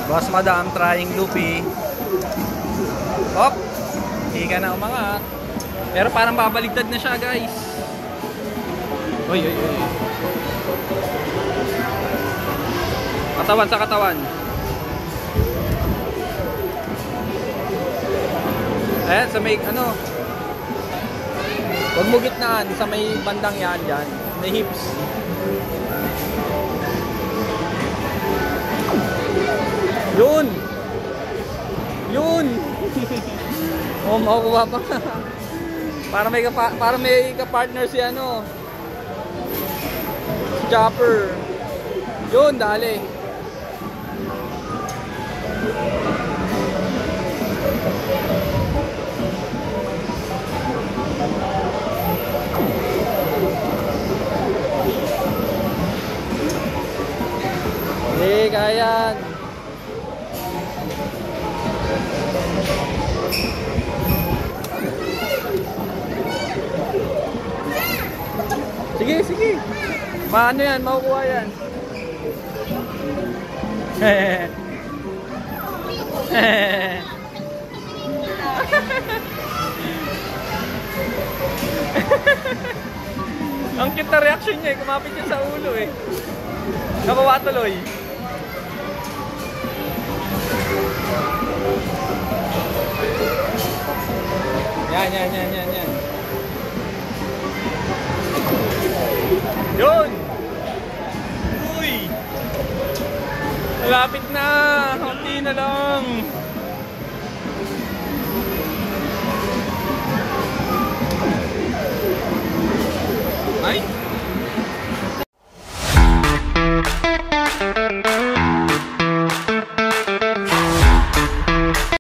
Boss Madam trying loopy. Hop. Hindi ka na umangat. Pero parang babaligtad na siya, guys. Uy, uy, uy. Katawan sa katawan. Ayan, sa may, ano. Huwag mo gitnaan. Sa may bandang yan, dyan. May hips. Yun! Yun! Oh, makukuha pa. Para may ka-partner si ano. Si Chopper. Yun, dali. Hindi, kayan. Sige, sige. Maano yan, makukuha yan. Ang cute na reaction niya eh. Kumapit niya sa ulo eh. Nabawa tuloy. Yan, yan, yan, yan, yan. Yun! Uy! Malapit na! Kunti na lang!